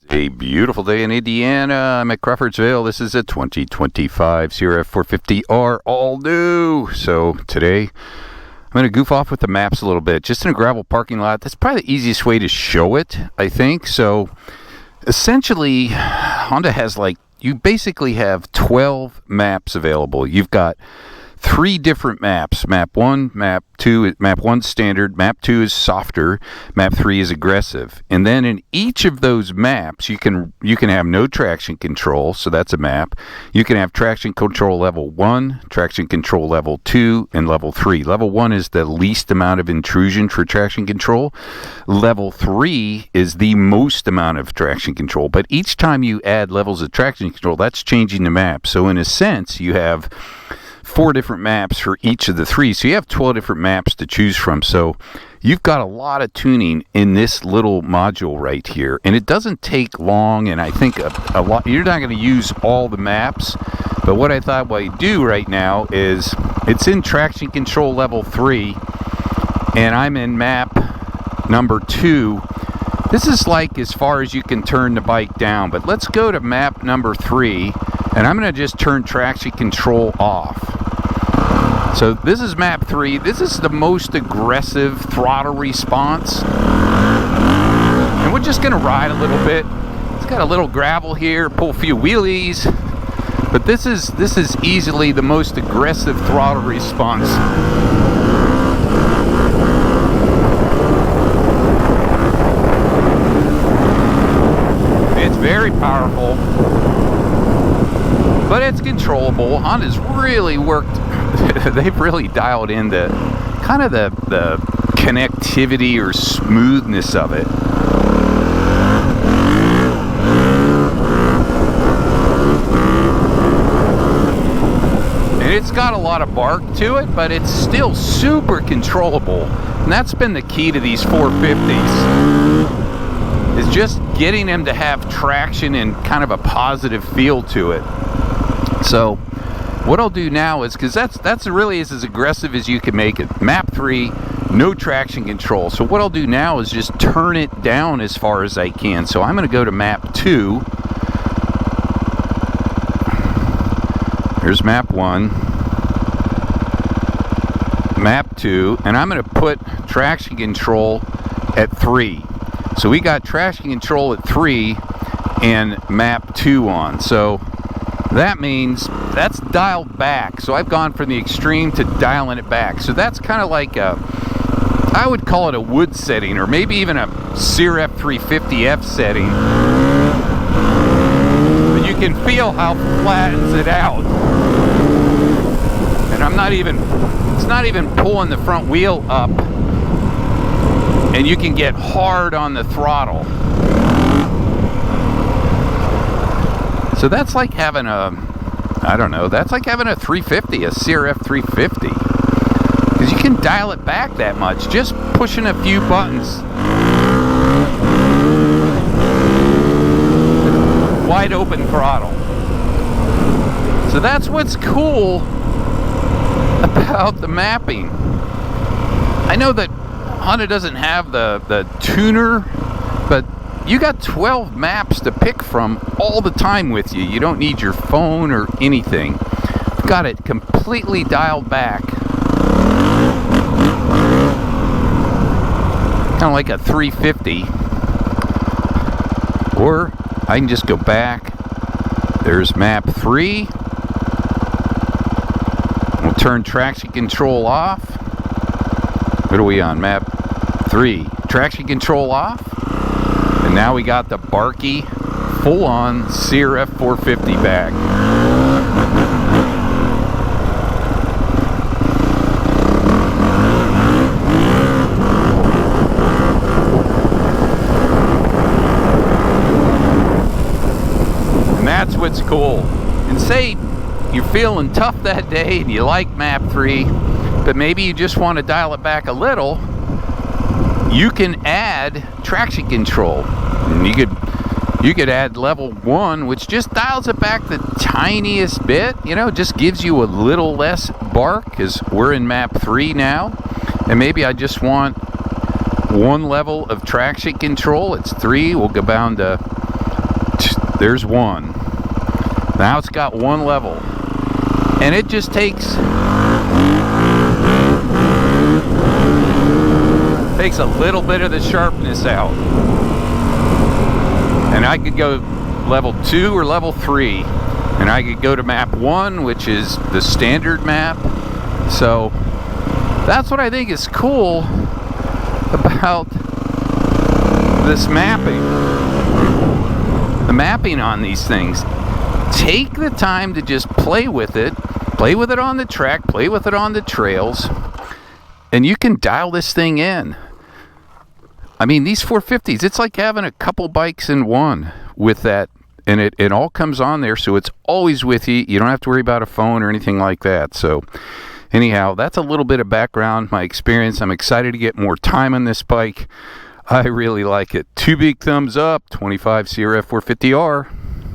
A beautiful day in Indiana. I'm at Crawfordsville. This is a 2025 CRF450R, all new. So today I'm going to goof off with the maps a little bit, just in a gravel parking lot. That's probably the easiest way to show it, I think. So essentially, Honda has you basically have 12 maps available. You've got 3 different maps. Map 1, Map 2, Map 1 standard, Map 2 is softer, Map 3 is aggressive. And then in each of those maps, you can have no traction control, so that's a map. You can have traction control level 1, traction control level 2, and level 3. Level 1 is the least amount of intrusion for traction control. Level 3 is the most amount of traction control. But each time you add levels of traction control, that's changing the map. So in a sense, you have 4 different maps for each of the 3, so you have 12 different maps to choose from. So you've got a lot of tuning in this little module right here, and it doesn't take long, and I think a lot. You're not going to use all the maps, but what I thought what I do right now is it's in traction control level 3, and I'm in map number 2. This is as far as you can turn the bike down, but let's go to map number 3, and I'm going to just turn traction control off. So this is map 3. This is the most aggressive throttle response. And we're just going to ride a little bit. It's got a little gravel here, pull a few wheelies. But this is easily the most aggressive throttle response. It's very powerful, but it's controllable. Honda's really worked. They've really dialed in the kind of the connectivity or smoothness of it. And it's got a lot of bark to it, but it's still super controllable. And that's been the key to these 450s, is just getting them to have traction and kind of a positive feel to it. So what I'll do now is, because that's really is as aggressive as you can make it. Map 3, no traction control. So what I'll do now is just turn it down as far as I can. So I'm going to go to map 2. Here's map 1, map 2, and I'm going to put traction control at 3. So we got traction control at 3 and map 2 on. So that means that's dialed back. So I've gone from the extreme to dialing it back. So that's kind of like I would call it a wood setting, or maybe even a CRF350F setting. But you can feel how flattens it out. And it's not even pulling the front wheel up. And you can get hard on the throttle. So that's like having that's like having a 350, a CRF350. Because you can dial it back that much, just pushing a few buttons. Wide open throttle. So that's what's cool about the mapping. I know that Honda doesn't have the tuner, but you got 12 maps to pick from all the time with you. You don't need your phone or anything. You've got it completely dialed back. Kind of like a 350. Or I can just go back. There's map 3. We'll turn traction control off. What are we on? Map 3. Traction control off. And now we got the barky, full-on CRF450 back. And that's what's cool. And say you're feeling tough that day and you like map 3, but maybe you just want to dial it back a little, you can add traction control. And you could add level 1, which just dials it back the tiniest bit, just gives you a little less bark, because we're in map 3 now. And maybe I just want one level of traction control. It's 3. We'll go down to There's one. Now it's got one level. And it just takes a little bit of the sharpness out. And I could go level 2 or level 3. And I could go to map 1, which is the standard map. So that's what I think is cool about this mapping. The mapping on these things. Take the time to just play with it. Play with it on the track. Play with it on the trails. And you can dial this thing in. I mean, these 450s, it's like having a couple bikes in one with that. And it all comes on there, so it's always with you. You don't have to worry about a phone or anything like that. So anyhow, that's a little bit of background, my experience. I'm excited to get more time on this bike. I really like it. 2 big thumbs up, 25 CRF450R.